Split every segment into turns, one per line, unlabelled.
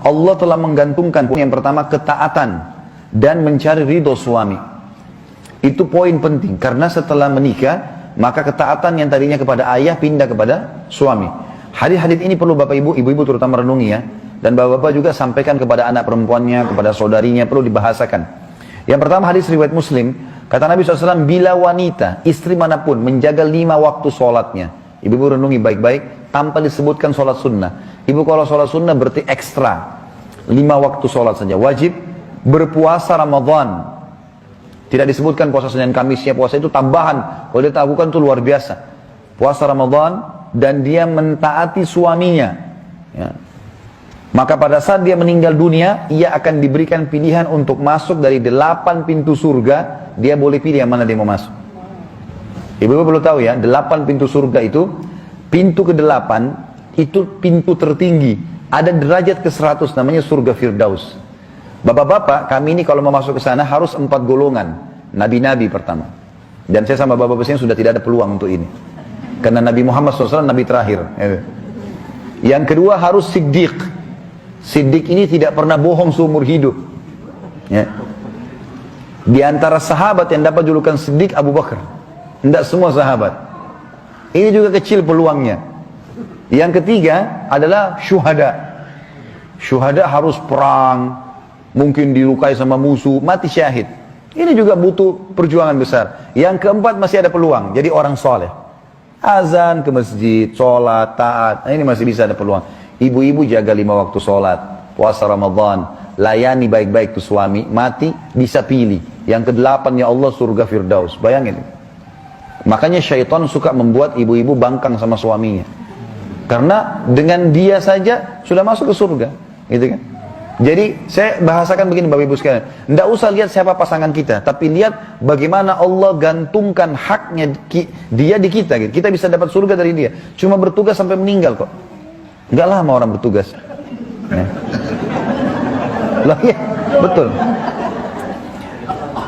Allah telah menggantungkan yang pertama ketaatan dan mencari ridho suami. Itu poin penting karena setelah menikah maka ketaatan yang tadinya kepada ayah pindah kepada suami. Hadis-hadis ini perlu bapak ibu terutama renungi ya, dan bapak-bapak juga sampaikan kepada anak perempuannya, kepada saudarinya, perlu dibahasakan. Yang pertama hadis riwayat Muslim, kata Nabi SAW, bila wanita, istri manapun menjaga 5 waktu sholatnya, ibu-ibu renungi baik-baik, tanpa disebutkan sholat sunnah. Ibu kalau sholat sunnah berarti ekstra, 5 waktu sholat saja, wajib. Berpuasa Ramadan, tidak disebutkan puasa Senin Kamisnya, puasa itu tambahan, kalau dia lakukan itu luar biasa. Puasa Ramadan, dan dia mentaati suaminya ya. Maka pada saat dia meninggal dunia, ia akan diberikan pilihan untuk masuk dari 8 pintu surga. Dia boleh pilih yang mana dia mau masuk. Ibu-ibu perlu tahu ya, 8 pintu surga itu, pintu ke-8 itu pintu tertinggi, ada derajat ke-100, namanya surga Firdaus. Bapak-bapak, kami ini kalau mau masuk ke sana harus 4 golongan. Nabi-nabi pertama, dan saya sama bapak-bapak sini sudah tidak ada peluang untuk ini, karena Nabi Muhammad SAW Nabi terakhir. Yang kedua harus siddiq. Siddiq ini tidak pernah bohong seumur hidup ya. Di antara sahabat yang dapat julukan siddiq Abu Bakar, tidak semua sahabat. Ini juga kecil peluangnya. Yang ketiga adalah syuhada. Syuhada harus perang, mungkin dilukai sama musuh, mati syahid. Ini juga butuh perjuangan besar. Yang keempat masih ada peluang, jadi orang soleh. Azan ke masjid, sholat, taat, nah ini masih bisa ada peluang. Ibu-ibu jaga 5 waktu sholat, puasa Ramadan, layani baik-baik ke suami, mati bisa pilih. Yang ke-8 ya Allah surga Firdaus, bayangin. Makanya syaitan suka membuat ibu-ibu bangkang sama suaminya. Karena dengan dia saja sudah masuk ke surga, gitu kan? Jadi saya bahasakan begini Bapak Ibu sekalian, tidak usah lihat siapa pasangan kita, tapi lihat bagaimana Allah gantungkan haknya dia di kita. Gitu. Kita bisa dapat surga dari dia, cuma bertugas sampai meninggal kok. Enggak lama orang bertugas. Lah ya, betul.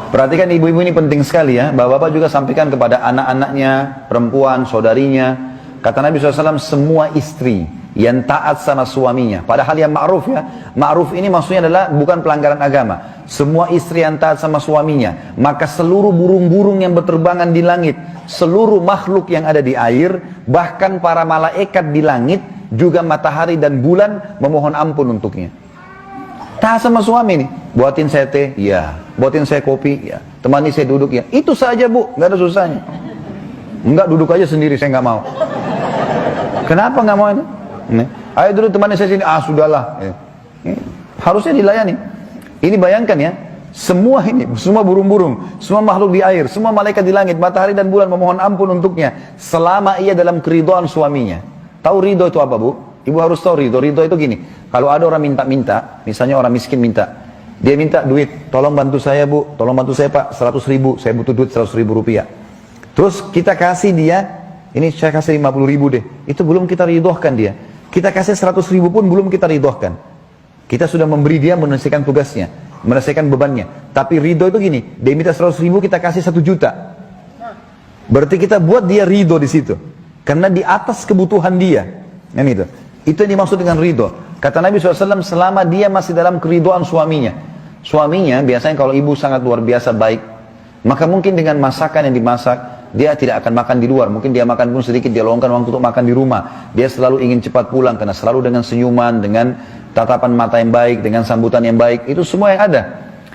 Perhatikan ibu-ibu ini penting sekali ya, bapak-bapak juga sampaikan kepada anak-anaknya, perempuan, saudarinya. Kata Nabi SAW, semua istri yang taat sama suaminya, padahal yang ma'ruf ya, ma'ruf ini maksudnya adalah bukan pelanggaran agama. Semua istri yang taat sama suaminya, maka seluruh burung-burung yang berterbangan di langit, seluruh makhluk yang ada di air, bahkan para malaikat di langit, juga matahari dan bulan memohon ampun untuknya. Taat sama suami nih, buatin saya teh, ya, buatin saya kopi, ya, temani saya duduk, ya, itu saja bu, nggak ada susahnya. Enggak, duduk aja sendiri, saya nggak mau. Kenapa nggak mau ini? Ayo dulu temani saya sini, sudahlah. Harusnya dilayani. Ini bayangkan ya, semua ini, semua burung-burung, semua makhluk di air, semua malaikat di langit, matahari dan bulan memohon ampun untuknya, selama ia dalam keridhaan suaminya. Tahu ridho itu apa bu? Ibu harus tahu ridho. Ridho itu gini, kalau ada orang minta-minta, misalnya orang miskin minta, dia minta duit, tolong bantu saya bu, tolong bantu saya pak, 100.000, saya butuh duit 100.000 rupiah. Terus kita kasih dia, ini saya kasih 50.000 deh, itu belum kita ridhokan dia. Kita kasih 100.000 pun belum kita ridhokan. Kita sudah memberi dia menyelesaikan tugasnya, menyelesaikan bebannya. Tapi ridho itu gini, dia minta 100.000, kita kasih 1 juta. Berarti kita buat dia ridho di situ, karena di atas kebutuhan dia. Kan itu. Itu yang dimaksud dengan ridho. Kata Nabi SAW, selama dia masih dalam keridhaan suaminya. Suaminya biasanya kalau ibu sangat luar biasa baik, maka mungkin dengan masakan yang dimasak, dia tidak akan makan di luar. Mungkin dia makan pun sedikit, dia luangkan waktu untuk makan di rumah. Dia selalu ingin cepat pulang, karena selalu dengan senyuman, dengan tatapan mata yang baik, dengan sambutan yang baik. Itu semua yang ada.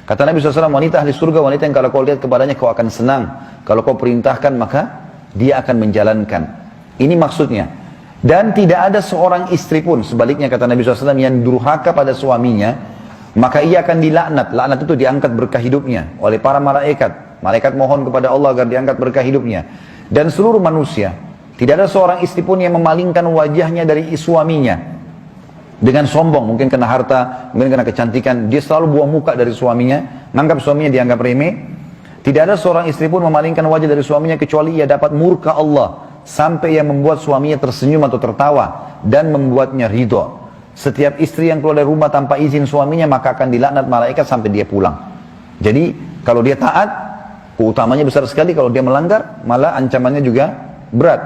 Kata Nabi SAW, wanita ahli surga, wanita yang kalau kau lihat kepadanya kau akan senang. Kalau kau perintahkan maka dia akan menjalankan. Ini maksudnya. Dan tidak ada seorang istri pun, sebaliknya kata Nabi SAW, yang durhaka pada suaminya, maka ia akan dilaknat. Laknat itu diangkat berkah hidupnya oleh para malaikat. Malaikat mohon kepada Allah agar diangkat berkah hidupnya. Dan seluruh manusia, tidak ada seorang istri pun yang memalingkan wajahnya dari suaminya dengan sombong, mungkin kena harta, mungkin kena kecantikan, dia selalu buang muka dari suaminya, menganggap suaminya dianggap remeh. Tidak ada seorang istri pun memalingkan wajah dari suaminya kecuali ia dapat murka Allah, sampai ia membuat suaminya tersenyum atau tertawa dan membuatnya ridho. Setiap istri yang keluar dari rumah tanpa izin suaminya maka akan dilaknat malaikat sampai dia pulang. Jadi kalau dia taat, keutamanya besar sekali. Kalau dia melanggar, malah ancamannya juga berat.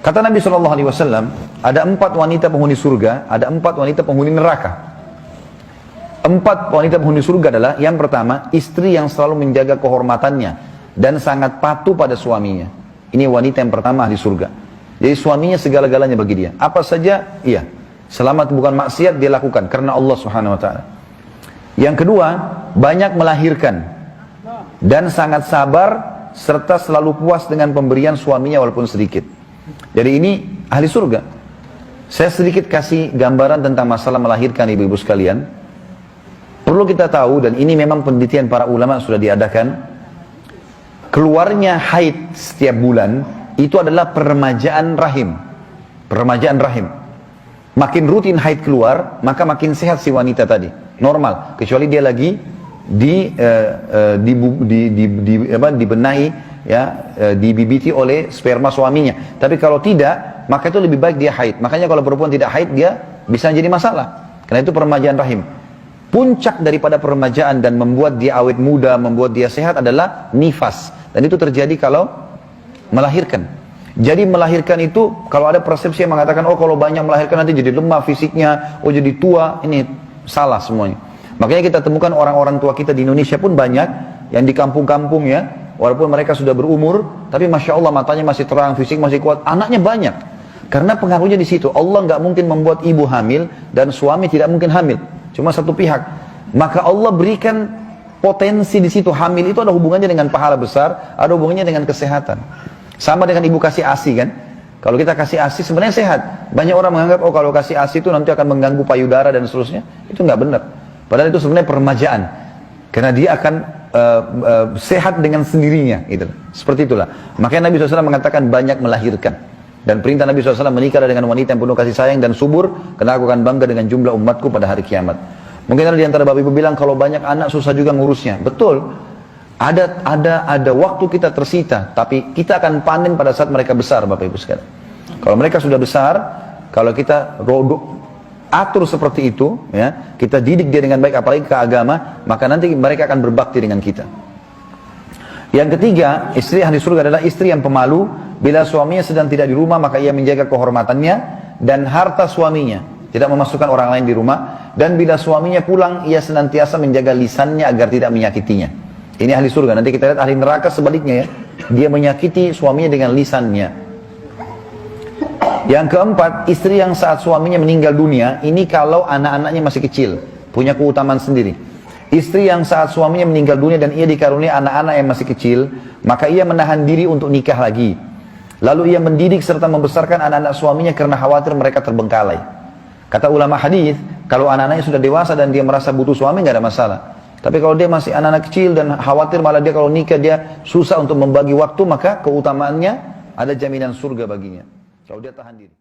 Kata Nabi SAW, ada 4 wanita penghuni surga, ada 4 wanita penghuni neraka. 4 wanita penghuni surga adalah, yang pertama, istri yang selalu menjaga kehormatannya dan sangat patuh pada suaminya. Ini wanita yang pertama di surga. Jadi suaminya segala-galanya bagi dia. Apa saja, iya. Selamat bukan maksiat dia lakukan karena Allah Subhanahu Wa Taala. Yang kedua, banyak melahirkan dan sangat sabar serta selalu puas dengan pemberian suaminya walaupun sedikit. Jadi ini ahli surga. Saya sedikit kasih gambaran tentang masalah melahirkan ibu-ibu sekalian. Perlu kita tahu, dan ini memang penelitian para ulama sudah diadakan, keluarnya haid setiap bulan itu adalah peremajaan rahim. Peremajaan rahim. Makin rutin haid keluar, maka makin sehat si wanita tadi. Normal, kecuali dia lagi dibenahi, ya, dibibiti oleh sperma suaminya. Tapi kalau tidak, maka itu lebih baik dia haid. Makanya kalau perempuan tidak haid, dia bisa jadi masalah. Karena itu peremajaan rahim. Puncak daripada peremajaan dan membuat dia awet muda, membuat dia sehat adalah nifas. Dan itu terjadi kalau melahirkan. Jadi melahirkan itu, kalau ada persepsi yang mengatakan, oh kalau banyak melahirkan nanti jadi lemah fisiknya, oh jadi tua, ini salah semuanya. Makanya kita temukan orang-orang tua kita di Indonesia pun banyak, yang di kampung-kampung ya, walaupun mereka sudah berumur, tapi Masya Allah matanya masih terang, fisik masih kuat, anaknya banyak. Karena pengaruhnya di situ. Allah nggak mungkin membuat ibu hamil, dan suami tidak mungkin hamil. Cuma satu pihak. Maka Allah berikan potensi di situ. Hamil itu ada hubungannya dengan pahala besar, ada hubungannya dengan kesehatan. Sama dengan ibu kasih ASI kan. Kalau kita kasih ASI sebenarnya sehat. Banyak orang menganggap, oh kalau kasih ASI itu nanti akan mengganggu payudara dan seterusnya. Itu nggak benar. Padahal itu sebenarnya peremajaan. Karena dia akan sehat dengan sendirinya. Gitu. Seperti itulah. Makanya Nabi SAW mengatakan banyak melahirkan. Dan perintah Nabi SAW menikah dengan wanita yang penuh kasih sayang dan subur. Karena aku akan bangga dengan jumlah umatku pada hari kiamat. Mungkin ada di antara bapak ibu bilang, kalau banyak anak susah juga ngurusnya. Betul. Ada waktu kita tersita. Tapi kita akan panen pada saat mereka besar bapak ibu sekalian. Kalau mereka sudah besar, kalau kita atur seperti itu, ya, kita didik dia dengan baik, apalagi ke agama, maka nanti mereka akan berbakti dengan kita. Yang ketiga, istri ahli surga adalah istri yang pemalu. Bila suaminya sedang tidak di rumah, maka ia menjaga kehormatannya dan harta suaminya, tidak memasukkan orang lain di rumah. Dan bila suaminya pulang, ia senantiasa menjaga lisannya agar tidak menyakitinya. Ini ahli surga. Nanti kita lihat ahli neraka sebaliknya ya, dia menyakiti suaminya dengan lisannya. Yang keempat, istri yang saat suaminya meninggal dunia, ini kalau anak-anaknya masih kecil, punya keutamaan sendiri. Istri yang saat suaminya meninggal dunia dan ia dikaruniai anak-anak yang masih kecil, maka ia menahan diri untuk nikah lagi. Lalu ia mendidik serta membesarkan anak-anak suaminya karena khawatir mereka terbengkalai. Kata ulama hadis, kalau anak-anaknya sudah dewasa dan dia merasa butuh suami, nggak ada masalah. Tapi kalau dia masih anak-anak kecil dan khawatir malah dia kalau nikah dia susah untuk membagi waktu, maka keutamaannya ada jaminan surga baginya. Kalau dia tahan diri.